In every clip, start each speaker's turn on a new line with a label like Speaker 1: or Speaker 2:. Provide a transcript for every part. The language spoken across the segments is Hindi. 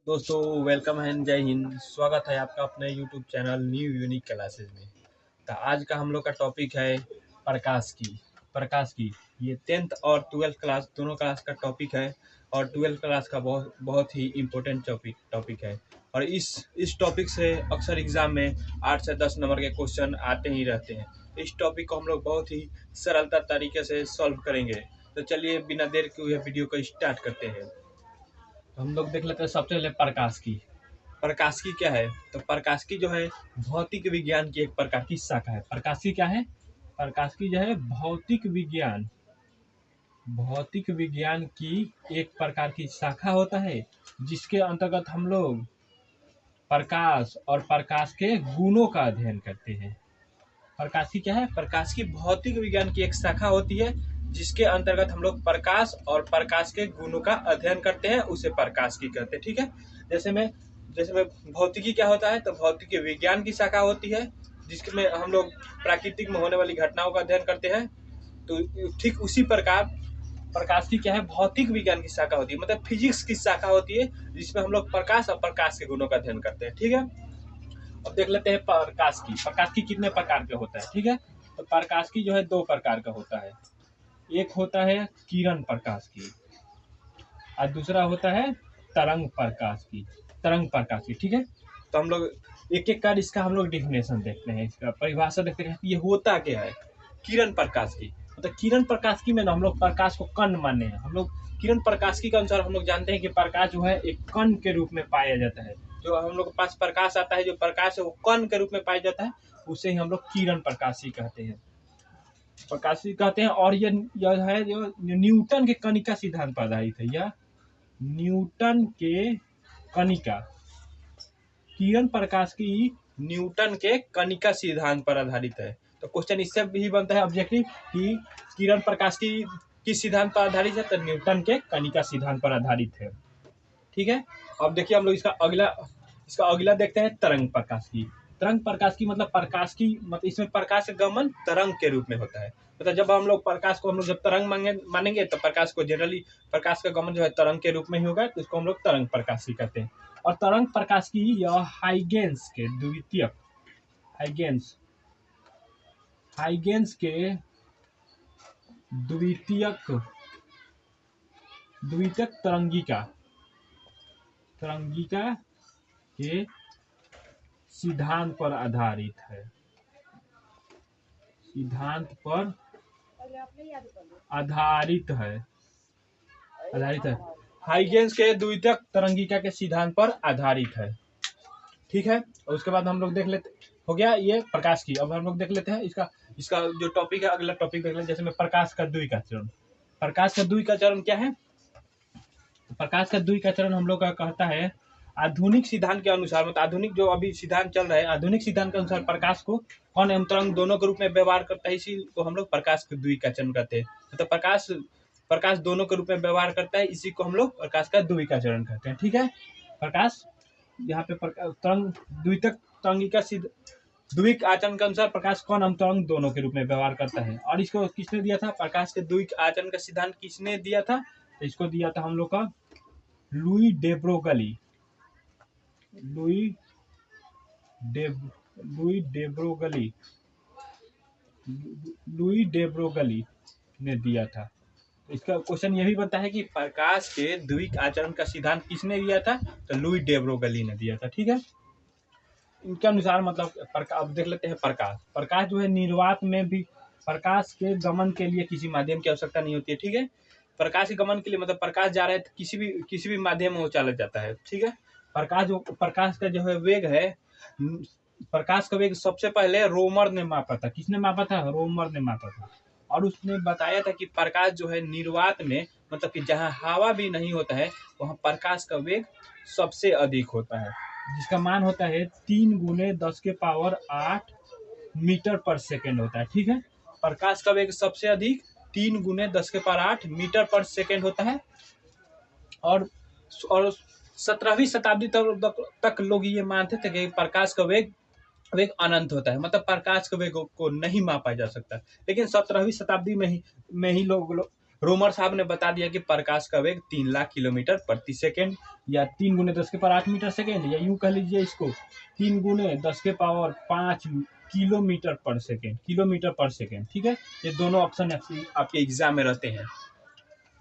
Speaker 1: दोस्तों वेलकम है, जय हिंद। स्वागत है आपका अपने YouTube channel new unique classes में। तो आज का हम लोग का टॉपिक है प्रकाश की ये 10th और 12th क्लास दोनों क्लास का टॉपिक है। और 12th क्लास का बहुत बहुत ही इम्पोर्टेंट टॉपिक है। और इस टॉपिक से अक्सर एग्जाम में 8 से 10 नंबर के क्वेश्चन आते ही रहते हैं। इस टॉपिक को हम लोग बहुत ही सरलता तरीके से सॉल्व करेंगे। तो चलिए बिना देर के हुए वीडियो को स्टार्ट करते हैं। तो हम लोग देख लेते हैं सबसे पहले प्रकाशिकी क्या है। तो प्रकाशिकी जो है भौतिक विज्ञान की एक प्रकार की शाखा है। प्रकाशिकी क्या है? प्रकाशिकी जो है भौतिक विज्ञान की एक प्रकार की शाखा होता है, जिसके अंतर्गत हम लोग प्रकाश और प्रकाश के गुणों का अध्ययन करते हैं। प्रकाशिकी क्या है? प्रकाशिकी भौतिक विज्ञान की एक शाखा होती है, जिसके अंतर्गत हम लोग प्रकाश और प्रकाश के गुणों का अध्ययन करते हैं, उसे प्रकाशिकी कहते हैं। ठीक है। जैसे में भौतिकी क्या होता है, तो भौतिकी विज्ञान की शाखा होती है, जिसमें हम लोग प्राकृतिक में होने वाली घटनाओं का अध्ययन करते हैं। तो ठीक उसी प्रकार प्रकाशिकी क्या है? भौतिक विज्ञान की शाखा होती है, मतलब फिजिक्स की शाखा होती है, जिसमें हम लोग प्रकाश और प्रकाश के गुणों का अध्ययन करते हैं। ठीक है। अब देख लेते हैं प्रकाश की कितने प्रकार के होता है। ठीक है। तो प्रकाश की जो है 2 प्रकार का होता है। एक होता है किरण प्रकाश की और दूसरा होता है तरंग प्रकाश की। ठीक है। तो हम लोग एक एक कर इसका हम लोग डिफिनेशन देखते हैं, इसका परिभाषा देखते हैं कि ये होता क्या है। किरण प्रकाश की मतलब किरण प्रकाश की में ना हम लोग प्रकाश को कण माने हैं। हम लोग किरण प्रकाश की के अनुसार हम लोग जानते हैं कि प्रकाश जो है एक कण के रूप में पाया जाता है। जो हम लोग के पास प्रकाश आता है, जो प्रकाश है वो कण के रूप में पाया जाता है, उसे ही हम लोग किरण प्रकाशी कहते हैं। और ये है जो न्यूटन के कणिका सिद्धांत पर आधारित है। यह न्यूटन के कणिका किरण प्रकाश की न्यूटन के कणिका सिद्धांत पर आधारित है। तो क्वेश्चन इससे भी बनता है ऑब्जेक्टिव कि किरण प्रकाश की किस सिद्धांत पर आधारित है, तो न्यूटन के कणिका सिद्धांत पर आधारित है। ठीक है। अब देखिए हम लोग इसका अगला देखते हैं तरंग प्रकाश की मतलब इसमें प्रकाश का गमन तरंग के रूप में होता है। मतलब जब हम लोग प्रकाश को जब तरंग मानेंगे तो प्रकाश को जनरली प्रकाश का गमन जो है तरंग के रूप में ही होगा, तो इसको हम लोग तरंग प्रकाशी कहते हैं। और तरंग प्रकाश की यह हाइगेंस के द्वितीयक तरंगिका के सिद्धांत पर आधारित है। हाइगेंस के द्वितीयक तरंगिका के सिद्धांत पर आधारित है। ठीक है। और उसके बाद हम लोग देख लेते, हो गया ये प्रकाश की। अब हम लोग देख लेते हैं इसका जो टॉपिक है, अगला टॉपिक देख लेते हैं। जैसे में प्रकाश का द्विका चरण क्या है? प्रकाश का द्विका चरण हम लोग का कहता है आधुनिक सिद्धांत के अनुसार, मतलब आधुनिक जो अभी सिद्धांत चल रहा है, आधुनिक सिद्धांत के अनुसार प्रकाश को कण एवं तरंग दोनों के रूप में व्यवहार करता है, इसी को हम लोग प्रकाश का द्विका चरण कहते हैं। मतलब प्रकाश दोनों के रूप में व्यवहार करता है, इसी को हम लोग प्रकाश का द्विका चरण कहते हैं। ठीक है। प्रकाश यहाँ पे द्विक आचरण के अनुसार प्रकाश कण एवं तरंग दोनों के रूप में व्यवहार करता है। और इसको किसने दिया था? प्रकाश के द्विक आचरण का सिद्धांत किसने दिया था? तो इसको दिया था हम लोग का लुई डेब्रोगली ने दिया था। इसका क्वेश्चन ये भी बनता है कि प्रकाश के द्विक आचरण का सिद्धांत किसने दिया था? तो लुई डेब्रोगली ने दिया था। ठीक है। इनके अनुसार मतलब अब देख लेते हैं प्रकाश जो है निर्वात में भी प्रकाश के गमन के लिए किसी माध्यम की आवश्यकता नहीं होती है। ठीक है। प्रकाश के गमन के लिए मतलब प्रकाश जा रहा है तो किसी भी माध्यम में वो चला जाता है। ठीक है। प्रकाश का जो है वेग है, प्रकाश का वेग सबसे पहले रोमर ने मापा था। किसने मापा था? रोमर ने मापा था। और उसने बताया था कि प्रकाश जो है निर्वात में, मतलब कि जहाँ हवा भी नहीं होता है, वहाँ प्रकाश का वेग सबसे अधिक होता है, जिसका मान होता है 3 × 10⁸ मीटर पर सेकेंड होता है। ठीक है। प्रकाश का वेग सबसे अधिक 3 × 10⁸ मीटर पर सेकेंड होता है। और 17वीं शताब्दी तक लोग ये मानते थे कि प्रकाश का वेग अनंत होता है, मतलब प्रकाश के वेग को नहीं मापा जा सकता। लेकिन 17वीं शताब्दी में ही रोमर साहब ने बता दिया कि प्रकाश का वेग 3 लाख किलोमीटर प्रति सेकेंड या 3 × 10⁸ मीटर सेकेंड, या यूं कह लीजिए इसको 3 × 10⁵ किलोमीटर पर सेकेंड। ठीक है, ये दोनों ऑप्शन आपके एग्जाम में रहते हैं।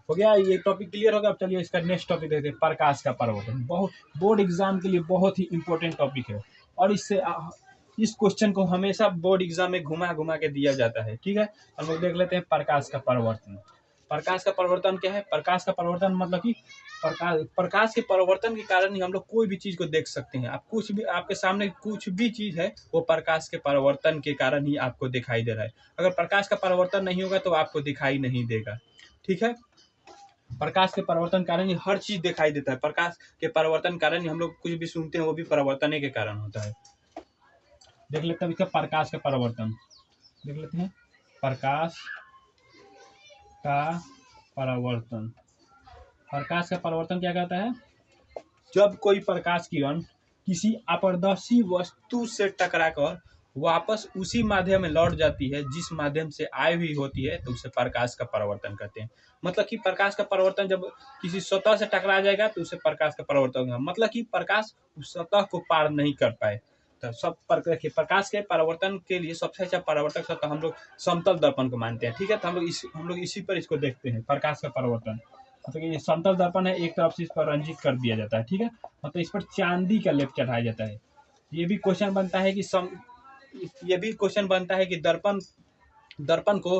Speaker 1: हो गया, ये टॉपिक क्लियर होगा। अब चलिए इसका नेक्स्ट टॉपिक देखते हैं, प्रकाश का परावर्तन। बहुत बोर्ड एग्जाम के लिए बहुत ही इंपॉर्टेंट टॉपिक है, और इस क्वेश्चन को हमेशा बोर्ड एग्जाम में घुमा घुमा के दिया जाता है। ठीक है, हम लोग देख लेते हैं प्रकाश का परावर्तन। प्रकाश का परावर्तन क्या है? प्रकाश का परावर्तन मतलब कि प्रकाश के परावर्तन के कारण ही हम लोग कोई भी चीज को देख सकते हैं। आप कुछ भी, आपके सामने कुछ भी चीज है, वो प्रकाश के परावर्तन के कारण ही आपको दिखाई दे रहा है। अगर प्रकाश का परावर्तन नहीं होगा तो आपको दिखाई नहीं देगा। ठीक है, प्रकाश के परावर्तन कारण ही हर चीज दिखाई देता है। प्रकाश के परावर्तन कारण ही हम लोग कुछ भी सुनते हैं, वो भी परावर्तन के कारण होता है। देख लेते हैं इसका प्रकाश का परावर्तन। देख लेते हैं प्रकाश का परावर्तन। प्रकाश का परावर्तन क्या कहता है? जब कोई प्रकाश किरण किसी अपारदर्शी वस्तु से टकराकर वापस उसी माध्यम में लौट जाती है जिस माध्यम से आई हुई होती है, तो उसे प्रकाश का परावर्तन कहते हैं। मतलब कि प्रकाश का परावर्तन जब किसी सतह से टकरा जाएगा तो उसे प्रकाश का परावर्तन होगा। मतलब कि प्रकाश उस सतह को पार नहीं कर पाए। तो सब प्रकाश के परावर्तन के लिए सबसे अच्छा परावर्तक सतह हम लोग समतल दर्पण को मानते हैं। ठीक है, तो हम लोग इसी पर इसको देखते हैं, प्रकाश का परावर्तन। मतलब ये समतल दर्पण है, एक तरफ से इस पर रंजित कर दिया जाता है। ठीक है, मतलब इस पर चांदी का लेप चढ़ाया जाता है। ये भी क्वेश्चन बनता है कि दर्पण को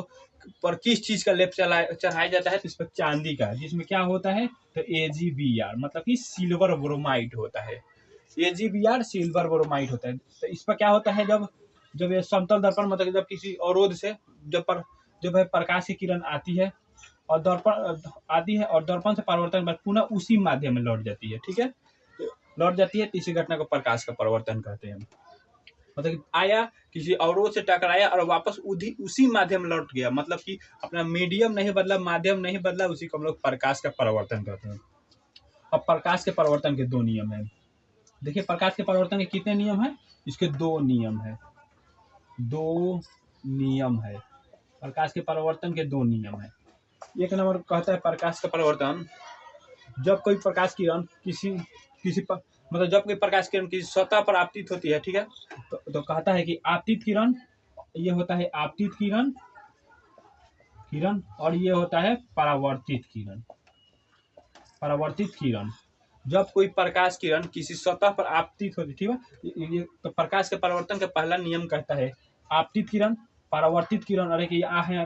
Speaker 1: पर किस चीज का लेप चढ़ाया जाता है, तो इस पर चांदी का, जिसमें क्या होता है, तो AgBr मतलब कि सिल्वर ब्रोमाइड होता है। AgBr सिल्वर ब्रोमाइड होता है। तो इस पर क्या होता है, जब ये समतल दर्पण मतलब जब किसी अवरोध से जब प्रकाश की किरण आती है और दर्पण से परावर्तन बाद पुनः उसी माध्यम में लौट जाती है। ठीक है, लौट जाती है, तो इसी घटना को प्रकाश का परावर्तन कहते हैं। मतलब कि आया, किसी अवरोध से टकराया और वापस उसी माध्यम में लौट गया, मतलब कि अपना मीडियम नहीं बदला, माध्यम नहीं बदला, उसी को हम लोग प्रकाश का परावर्तन कहते हैं। अब प्रकाश के परावर्तन के 2 नियम है। देखिए, प्रकाश के परावर्तन के कितने नियम है? इसके 2 नियम है। 2 नियम है प्रकाश के परावर्तन के 2 नियम है। एक नंबर कहता है प्रकाश का परावर्तन, जब कोई प्रकाश किरण जब कोई प्रकाश किरण किसी सतह पर आपतित होती है। ठीक है, तो कहता है कि आपतित किरण, ये होता है आपतित किरण और ये होता है परावर्तित किरण। जब कोई प्रकाश किरण किसी सतह पर आपतित होती है, ठीक है, ये तो प्रकाश के परावर्तन का पहला नियम कहता है आपतित किरण, परावर्तित किरण। अरे कि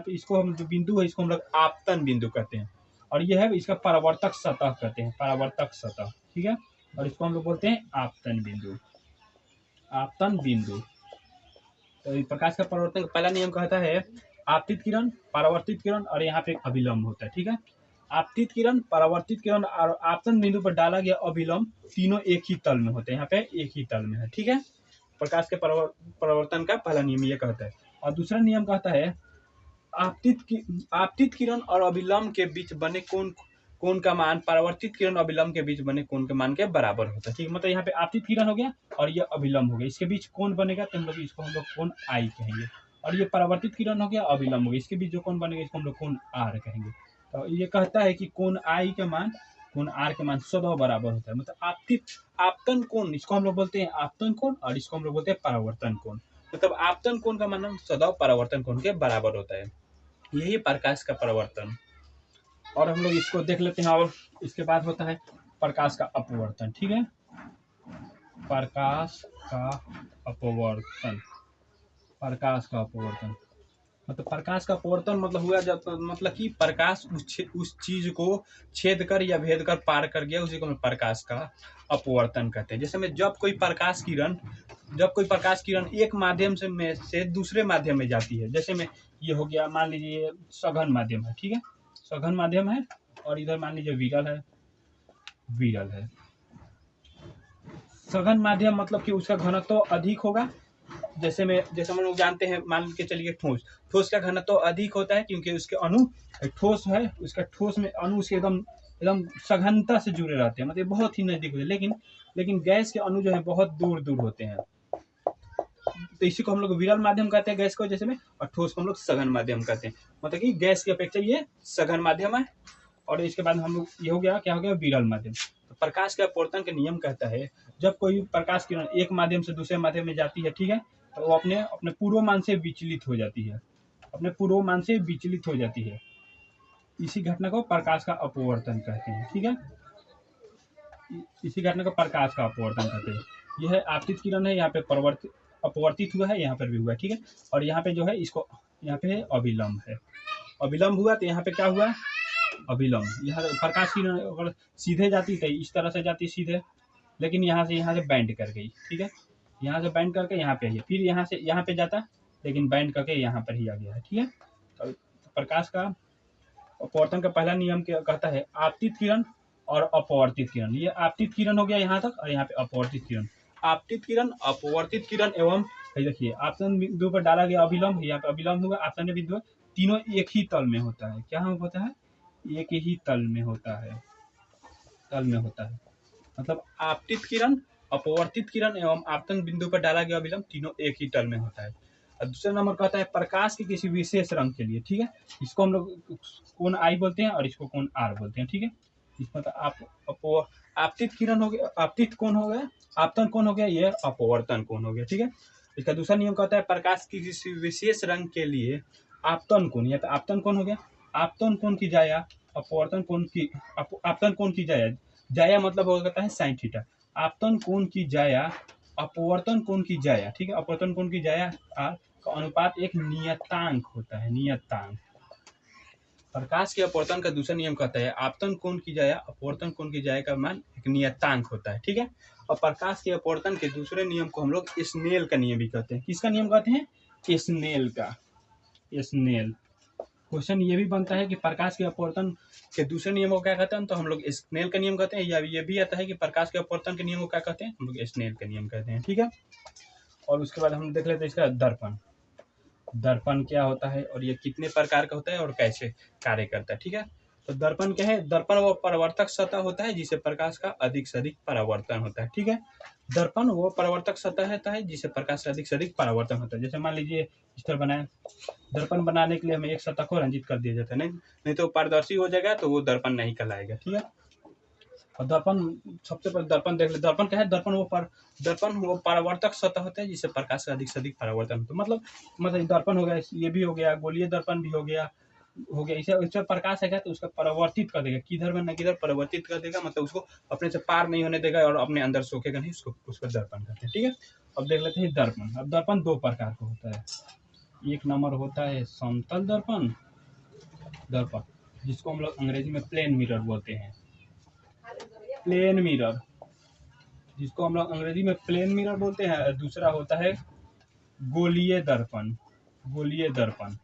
Speaker 1: इसको हम जो बिंदु है, इसको हम लोग आपतन बिंदु कहते हैं, और ये है इसका परावर्तक सतह कहते हैं, परावर्तक सतह। ठीक है, और इसको हम लोग बोलते हैं आपतन बिंदु। तो प्रकाश का परावर्तन का पहला नियम कहता है आपतित किरण, परावर्तित किरण, और यहाँ पे एक अभिलंब होता है। ठीक है, आपतित किरण, परावर्तित किरण और आपतन बिंदु पर डाला गया अभिलंब तीनों एक ही तल में होते हैं। यहाँ पे एक ही तल में है। ठीक है, प्रकाश के परावर्तन का पहला नियम ये कहता है। और दूसरा नियम कहता है आपतित किरण और अभिलंब के बीच बने कोण का मान परावर्तित किरण और अभिलंब के बीच बने कोण के मान के बराबर होता है। ठीक है, मतलब यहाँ पे आपतित किरण हो गया और ये अभिलंब हो गया, इसके बीच कोण बनेगा तो हम लोग इसको कोण I कहेंगे। और ये परावर्तित किरण हो गया, अभिलंब हो गया, इसके बीच जो कोण बनेगा इसको हम लोग कोण R कहेंगे। तो ये कहता है कि कोण I के मान कोण R के मान सदैव बराबर होता है। मतलब आपतन कोण, इसको हम लोग बोलते हैं आपतन कोण, और इसको हम लोग बोलते हैं परावर्तन कोण। मतलब आपतन कोण का मान सदैव परावर्तन कोण के बराबर होता है। यही प्रकाश का परावर्तन। और हम लोग इसको देख लेते हैं। और इसके बाद होता है प्रकाश का अपवर्तन। ठीक है, प्रकाश का अपवर्तन मतलब प्रकाश का अपवर्तन मतलब हुआ जब मतलब कि प्रकाश उस चीज को छेद कर या भेद कर पार कर गया, उसी को हम प्रकाश का अपवर्तन कहते हैं। जैसे में जब कोई प्रकाश किरण एक माध्यम से दूसरे माध्यम में जाती है, जैसे में ये हो गया, मान लीजिए सघन माध्यम है। ठीक है, सघन माध्यम है, और इधर मान लीजिए विरल है। सघन माध्यम मतलब कि उसका घनत्व अधिक होगा। जैसे हम लोग जानते हैं, मान के चलिए ठोस का घनत्व अधिक होता है, क्योंकि उसके अणु ठोस है, उसका ठोस में अणु उसके एकदम सघनता से जुड़े रहते हैं, मतलब बहुत ही नजदीक होते हैं। लेकिन गैस के अणु जो है बहुत दूर होते हैं। तो इसी को हम लोग विरल माध्यम कहते हैं गैस को जैसे में, और ठोस को हम लोग सघन माध्यम कहते हैं। मतलब कि गैस की अपेक्षा ये सघन माध्यम है। और इसके बाद हम लोग ये हो गया, क्या हो गया, विरल माध्यम। तो प्रकाश के अपवर्तन के नियम कहता है जब कोई प्रकाश किरण एक माध्यम से दूसरे माध्यम में जाती है, ठीक है, तो वो अपने अपने पूर्वमान से विचलित हो जाती है, अपने पूर्वमान से विचलित हो जाती है। इसी घटना को प्रकाश का अपवर्तन कहते हैं, ठीक है। इसी घटना को प्रकाश का अपवर्तन कहते हैं। यह है आपतित किरण है, यहाँ पे अपवर्तित हुआ है, यहाँ पर भी हुआ है, ठीक है। और यहाँ पे जो है इसको यहाँ पे अभिलंब है, अभिलंब हुआ तो यहाँ पे क्या हुआ, अभिलंब। यहाँ प्रकाश किरण अगर सीधे जाती तो इस तरह से जाती सीधे, लेकिन यहाँ से बैंड कर गई, ठीक है, यहाँ से बैंड करके यहाँ पे आई है, फिर यहाँ से यहाँ पे जाता, लेकिन बैंड करके यहाँ पर ही आ गया है, ठीक है। तो प्रकाश का अपवर्तन का पहला नियम क्या कहता है, आपतित किरण और अपवर्तित किरण। ये आपतित किरण हो गया यहाँ तक, और यहाँ पे अपवर्तित किरण। आपतित किरण, अपवर्तित किरण एवं देखिए आपतन बिंदु पर डाला गया अभिलंब, यहाँ पे अभिलंब होगा, आपतन बिंदु, तीनों एक ही तल में होता है। क्या होता है, एक ही तल में होता है, तल में होता है। मतलब आपतित किरण, अपवर्तित किरण एवं आपतन बिंदु पर डाला गया अभिलंब तीनों एक ही तल में होता है। और दूसरा नंबर कहता है प्रकाश के किसी विशेष रंग के लिए, ठीक है, इसको हम लोग कोण आई बोलते हैं और इसको कोण आर बोलते हैं, ठीक है। इसमें तो आपतित किरण हो गया, आपतित कोण हो गया, आपतन कोण हो गया, ये अपवर्तन कोण हो गया, ठीक है। इसका दूसरा नियम कहता है प्रकाश की किसी विशेष रंग के लिए आपतन कोण, या तो आपतन कोण हो गया, आपतन कोण की जाया अपवर्तन कोण की, आपतन कोण की जाया, जाया मतलब हो जाता है साइन थीटा, आपतन कोण की जाया अपवर्तन कोण की जाया, ठीक है, अपवर्तन कोण की जाया का अनुपात एक नियतांक होता है, नियतांक। प्रकाश के अपवर्तन का दूसरा नियम कहता है आपतन कोण की जाया अपवर्तन कोण की जाया का मान एक नियतांक होता है, ठीक है। और प्रकाश के अपवर्तन के दूसरे नियम को हम लोग स्नेल का नियम भी कहते हैं। किसका नियम कहते हैं, स्नेल का, स्नेल। क्वेश्चन ये भी बनता है कि प्रकाश के अपवर्तन के दूसरे नियम को क्या कहते हैं, तो हम लोग स्नेल का नियम कहते हैं। या ये भी आता है कि प्रकाश के अपवर्तन के नियम को क्या कहते हैं, हम लोग स्नेल का नियम कहते हैं, ठीक है। और उसके बाद हम देख लेते हैं इसका दर्पण। दर्पण क्या होता है और ये कितने प्रकार का होता है और कैसे कार्य करता है, ठीक है। तो दर्पण क्या है, दर्पण वो परावर्तक सतह होता है जिसे प्रकाश का अधिक से अधिक परावर्तन होता है, ठीक है। दर्पण वो परावर्तक सतह होता है जिसे प्रकाश से अधिक परावर्तन होता है। जैसे मान लीजिए इस तरह बनाए, दर्पण बनाने के लिए हमें एक सतह को रंजित कर दिया जाता है, नहीं तो पारदर्शी हो जाएगा तो वो दर्पण नहीं कहलाएगा, ठीक है। और दर्पण, सबसे पहले दर्पण देख ले, दर्पण क्या है, दर्पण वो परावर्तक सतह होता है जिससे प्रकाश से अधिक परावर्तन होता है। मतलब दर्पण हो गया, ये भी हो गया, गोलीय दर्पण भी हो गया इसे प्रकाश है तो उसका परावर्तित कर देगा, किधर में न किधर परावर्तित कर देगा, मतलब उसको अपने से पार नहीं होने देगा और अपने अंदर सोखेगा नहीं, उसको दर्पण कहते हैं, ठीक है। अब देख लेते हैं दर्पण। अब दर्पण दो प्रकार का होता है। एक नंबर होता है समतल दर्पण, जिसको हम लोग अंग्रेजी में प्लेन मिरर बोलते हैं, प्लेन मिरर, जिसको हम लोग अंग्रेजी में प्लेन मिरर बोलते हैं। और दूसरा होता है गोलीय दर्पण, गोलीय दर्पण,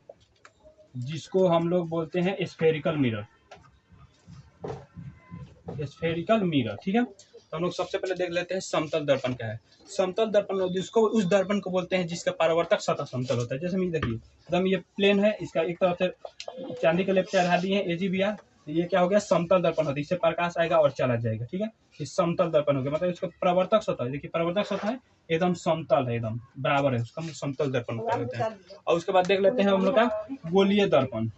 Speaker 1: जिसको हम लोग बोलते हैं स्फेरिकल मिरर, स्फेरिकल मिरर, ठीक है। तो हम लोग सबसे पहले देख लेते हैं समतल दर्पण क्या है। समतल दर्पण जिसको, उस दर्पण को बोलते हैं जिसका परावर्तक सतह समतल होता है। जैसे मैं देखिए एकदम ये प्लेन है, इसका एक तरफ से चांदी के लेप चढ़ा दिए हैं AGBR, ये क्या हो गया, समतल दर्पण होता है, इससे प्रकाश आएगा और चला जाएगा, ठीक है। ये समतल दर्पण हो गया, मतलब इसका परावर्तक सतह, देखिए परावर्तक सतह है एकदम समतल है, एकदम बराबर है, उसका समतल दर्पण कहते हैं। और उसके बाद देख लेते हैं हम लोग का गोलीय दर्पण।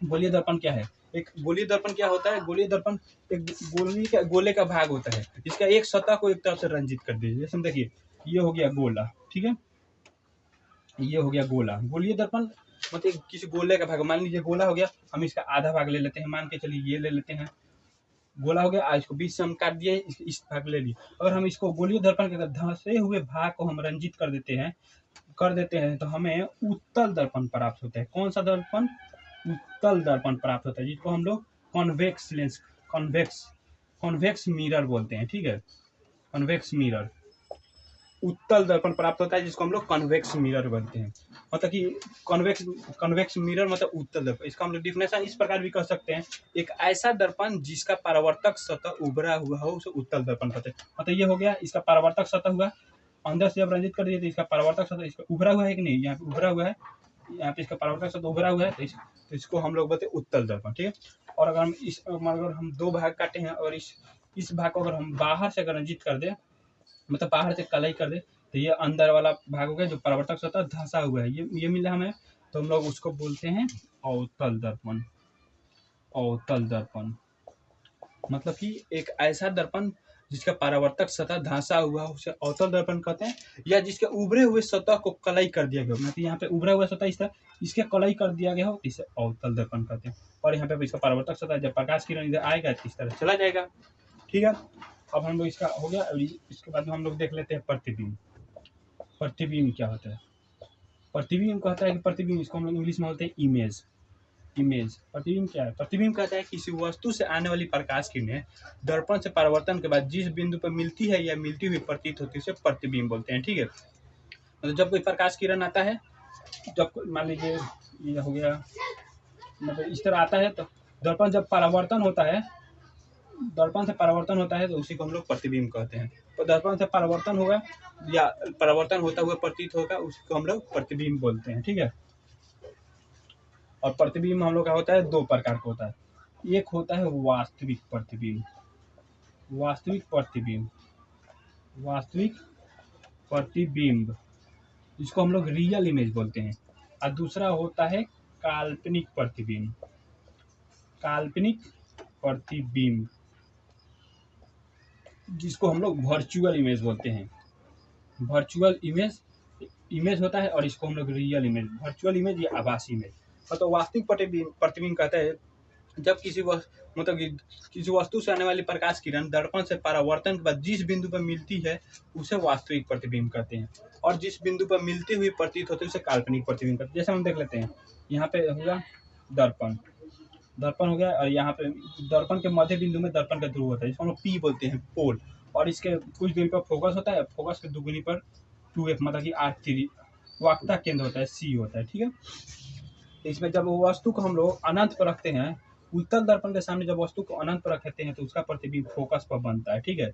Speaker 1: गोलीय दर्पण क्या है, एक गोलीय दर्पण क्या होता है, गोलीय दर्पण एक गोले का भाग होता है जिसका एक सतह को एक तरफ से रंजित कर दीजिए। जैसे देखिए ये हो गया गोला, ठीक है, ये हो गया गोला। गोलीय दर्पण मतलब किसी गोले का भाग, मान लीजिए गोला हो गया, हम इसका आधा भाग ले लेते हैं, मान के चलिए ये ले लेते हैं, गोला हो गया, इसको बीच से हम काट दिए, इस भाग ले लिए। अगर हम इसको गोलीय दर्पण के धंसे हुए भाग को हम रंजित कर देते हैं तो हमें उत्तल दर्पण प्राप्त होता है। कौन सा दर्पण, उत्तल दर्पण प्राप्त होता है, जिसको हम लोग कॉन्वेक्स लेंस, कॉन्वेक्स मिरर बोलते हैं, ठीक है, कॉन्वेक्स मिरर, उत्तल दर्पण प्राप्त होता है जिसको हम लोग कॉन्वेक्स मिरर बोलते हैं। मतलब कि कॉन्वेक्स मिरर मतलब उत्तल दर्पण। इसका हम लोग डिफिनेशन इस प्रकार भी कर सकते हैं, एक ऐसा दर्पण जिसका परावर्तक सतह उभरा हुआ हो उसे उत्तल दर्पण कहते हैं। मतलब ये हो गया, इसका परावर्तक सतह हुआ, अंदर से जब रंजित कर दिए तो इसका परावर्तक सतह, इसका उभरा हुआ है कि नहीं, यहाँ पे उभरा हुआ है, यहाँ पे इसका परावर्तक सतह उभरा हुआ है, तो इसको हम लोग बोलते हैं उत्तल दर्पण, ठीक है। और अगर हम दो भाग काटे हैं और इस भाग को अगर हम बाहर से अगर रंजित कर दे, मतलब बाहर से कलई कर दे, तो ये अंदर वाला भाग हो गया जो परावर्तक सतह धंसा हुआ है, ये मिला हमें, तो हम लोग उसको बोलते हैं अवतल दर्पण। अवतल दर्पण मतलब कि एक ऐसा दर्पण जिसका परावर्तक सतह धंसा हुआ उसे अवतल दर्पण कहते हैं, या जिसके उभरे हुए सतह को कलई कर दिया गया हो, मतलब यहाँ पे उभरा हुआ सतह इस तरह इसके कलई कर दिया गया हो, इसे अवतल दर्पण कहते हैं। और यहाँ पे इसका परावर्तक सतह जब प्रकाश किरण इधर आएगा तो इस तरह चला जाएगा, ठीक है। अब हम लोग इसका हो गया, इसके बाद में हम लोग देख लेते हैं प्रतिबिंब। प्रतिबिंब क्या होता है? प्रतिबिंब कहता है कि प्रतिबिंब, इसको हम लोग इंग्लिश में बोलते हैं इमेज। इमेज प्रतिबिंब क्या है? प्रतिबिंब कहता है किसी वस्तु से आने वाली प्रकाश किरणें दर्पण से परावर्तन के बाद जिस बिंदु पर मिलती है या मिलती हुई प्रतीत होती है उसे प्रतिबिंब बोलते हैं, ठीक है। मतलब जब कोई प्रकाश किरण आता है, जब मान लीजिए ये हो गया, मतलब इस तरह आता है, तो दर्पण जब परावर्तन होता है, दर्पण से परावर्तन होता है तो उसी को हम लोग प्रतिबिंब कहते हैं। तो दर्पण से परावर्तन होगा या परावर्तन होता हुआ प्रतीत होगा, उसको हम लोग प्रतिबिंब बोलते हैं, ठीक है। और प्रतिबिंब हम लोग का होता है दो प्रकार का होता है, एक होता है वास्तविक प्रतिबिंब, वास्तविक प्रतिबिंब, वास्तविक प्रतिबिंब जिसको हम लोग रियल इमेज बोलते हैं, और दूसरा होता है काल्पनिक प्रतिबिंब, काल्पनिक प्रतिबिंब जिसको हम लोग वर्चुअल इमेज बोलते हैं। वर्चुअल इमेज इमेज होता है और इसको हम लोग रियल इमेज, वर्चुअल इमेज या आभासी इमेज। तो वास्तविक प्रतिबिंब कहता है जब किसी मतलब किसी वस्तु से आने वाली प्रकाश किरण दर्पण से परावर्तन के बाद जिस बिंदु पर मिलती है उसे वास्तविक प्रतिबिंब कहते हैं, और जिस बिंदु पर मिलती हुई प्रतीत होती है उसे काल्पनिक प्रतिबिंब कहते हैं। जैसे हम देख लेते हैं, यहाँ पे होगा दर्पण, दर्पण हो गया, और यहाँ पे दर्पण के मध्य बिंदु में दर्पण का ध्रुव होता है जिसको हम लोग पी बोलते हैं, पोल, और इसके कुछ दूरी पर फोकस होता है, फोकस के दुगुनी पर 2f मतलब कि R3 वक्रता केंद्र होता है, C होता है, ठीक है। इसमें जब वस्तु को हम लोग अनंत पर रखते हैं, उत्तल दर्पण के सामने जब वस्तु को अनंत पर रखते हैं तो उसका प्रतिबिंब फोकस पर बनता है, ठीक है।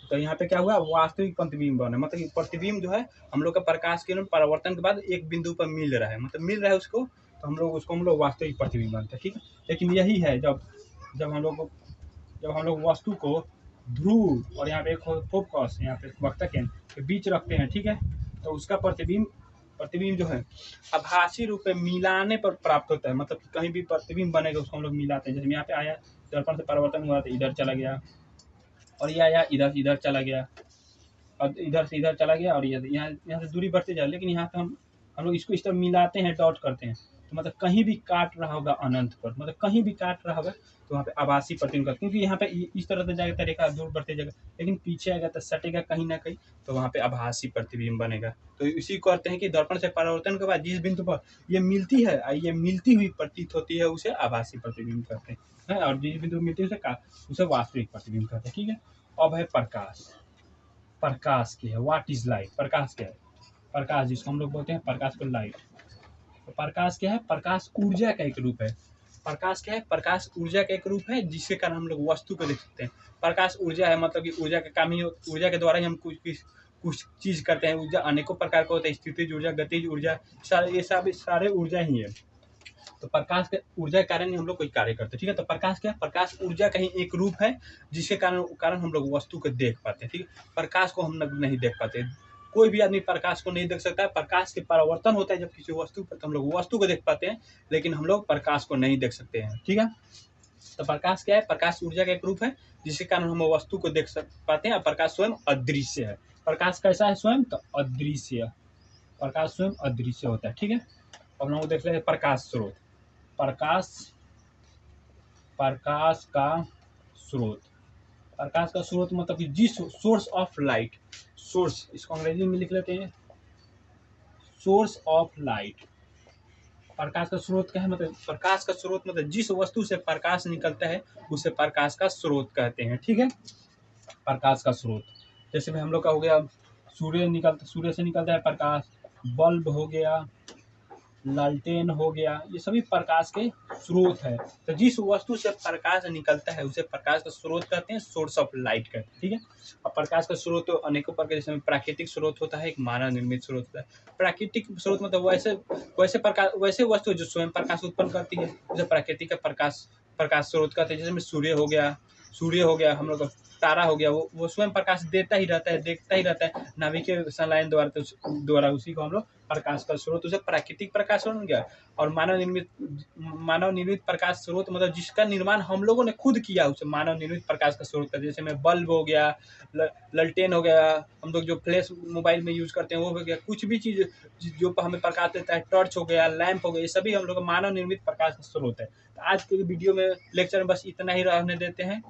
Speaker 1: तो यहाँ पे क्या हुआ, वास्तविक प्रतिबिंब बना, मतलब कि प्रतिबिंब जो है हम लोग का प्रकाश किरण परावर्तन के बाद एक बिंदु पर मिल रहा है, मतलब मिल रहा है उसको, तो हम लोग वास्तविक प्रतिबिंब बनते हैं, ठीक है। लेकिन यही है जब हम लोग वस्तु को ध्रुव और यहाँ पे एक फोकस, यहाँ पे वक्रता केंद्र के बीच रखते हैं, ठीक है, तो उसका प्रतिबिंब जो है आभासी रूप में मिलाने पर प्राप्त होता है, मतलब कि कहीं भी प्रतिबिंब बनेगा उसको हम लोग मिलाते हैं। जैसे यहाँ पे आया, दर्पण से परिवर्तन हुआ तो इधर चला गया, और ये आया इधर चला गया, और इधर से इधर चला गया, और यहाँ से दूरी बढ़ती जाए, लेकिन यहाँ पे हम लोग इसको इस तरह मिलाते हैं, डॉट करते हैं, तो मतलब कहीं भी काट रहा होगा अनंत पर, मतलब कहीं भी काट रहा होगा तो वहाँ पे आभासी प्रतिबिंब, क्योंकि यहाँ पे इस तरह से जाएगा तो रेखा दूर बढ़ते जाएगा, लेकिन पीछे आएगा तो सटेगा कहीं ना कहीं, तो वहाँ पे आभासी प्रतिबिंब बनेगा। तो इसी को कहते हैं कि दर्पण से परावर्तन के बाद जिस बिंदु पर ये मिलती है, ये मिलती हुई प्रतीत होती है उसे आभासी प्रतिबिंब कहते हैं, और जिस बिंदु मिलती है उसे वास्तविक प्रतिबिंब कहते हैं, ठीक है। अब है प्रकाश। प्रकाश क्या है? What is light? प्रकाश क्या है? प्रकाश जिसको हम लोग बोलते हैं प्रकाश को लाइट। तो प्रकाश क्या है? प्रकाश ऊर्जा का एक रूप है। प्रकाश क्या है? प्रकाश ऊर्जा का एक रूप है जिसके कारण हम लोग वस्तु को देख सकते हैं। प्रकाश ऊर्जा है, मतलब कि ऊर्जा का काम ही, ऊर्जा के द्वारा ही हम कुछ चीज करते हैं। ऊर्जा अनेकों प्रकार का होता है, स्थितिज ऊर्जा, गतिज ऊर्जा, ये सब सारे ऊर्जा ही है। तो प्रकाश के ऊर्जा के कारण ही हम लोग कोई कार्य करते हैं, ठीक है। तो प्रकाश क्या है? प्रकाश ऊर्जा का ही एक रूप है जिसके कारण हम लोग वस्तु को देख पाते हैं, ठीक है। प्रकाश को हम लोग नहीं देख पाते, कोई भी आदमी प्रकाश को नहीं देख सकता है। प्रकाश के परावर्तन होता है जब किसी वस्तु पर, तो हम लोग वस्तु को देख पाते हैं, लेकिन हम लोग प्रकाश को नहीं देख सकते हैं, ठीक है। तो प्रकाश क्या है? प्रकाश ऊर्जा का एक रूप है जिसके कारण हम वस्तु को देख पाते हैं, और प्रकाश स्वयं अदृश्य है। प्रकाश कैसा है स्वयं? तो अदृश्य। प्रकाश स्वयं अदृश्य होता है, ठीक है। अब हम लोग देख लेते हैं प्रकाश स्रोत। प्रकाश का स्रोत, प्रकाश का स्रोत मतलब कि जिस सोर्स ऑफ लाइट, सोर्स इसको अंग्रेजी में लिख लेते हैं सोर्स ऑफ लाइट। प्रकाश का स्रोत क्या है? मतलब प्रकाश का स्रोत मतलब जिस वस्तु से प्रकाश निकलता है उसे प्रकाश का स्रोत कहते हैं, ठीक है। प्रकाश का स्रोत जैसे हम लोग का हो गया, सूर्य से निकलता है प्रकाश, बल्ब हो गया, लालटेन हो गया, ये सभी प्रकाश के स्रोत है। तो जिस वस्तु से प्रकाश निकलता है उसे प्रकाश का स्रोत कहते हैं, सोर्स ऑफ लाइट कहते हैं, ठीक है। और प्रकाश का स्रोत तो अनेकों प्रकार, जैसे प्राकृतिक स्रोत होता है, एक मानव निर्मित स्रोत होता है। प्राकृतिक स्रोत मतलब वैसे वस्तु जो स्वयं प्रकाश उत्पन्न करती है, जैसे प्राकृतिक का प्रकाश स्रोत कहते हैं, जैसे सूर्य हो गया, सूर्य हो गया, हम लोग का तारा हो गया, वो स्वयं प्रकाश देता ही रहता है, देखता ही रहता है नाभिकीय संलयन द्वारा, तो द्वारा उसी को हम लोग प्रकाश का स्रोत, उसे प्राकृतिक प्रकाश बन गया। और मानव निर्मित प्रकाश स्रोत मतलब जिसका निर्माण हम लोगों ने खुद किया, उसे मानव निर्मित प्रकाश का स्रोत का, जैसे में बल्ब हो गया, ललटेन हो गया, हम लोग जो फ्लैश मोबाइल में यूज करते हैं वो हो गया, कुछ भी चीज जो हमें प्रकाश देता है, टॉर्च हो गया, लैंप हो गया, ये सभी हम लोग का मानव निर्मित प्रकाश का स्रोत है। तो आज के वीडियो में लेक्चर में बस इतना ही रहने देते हैं।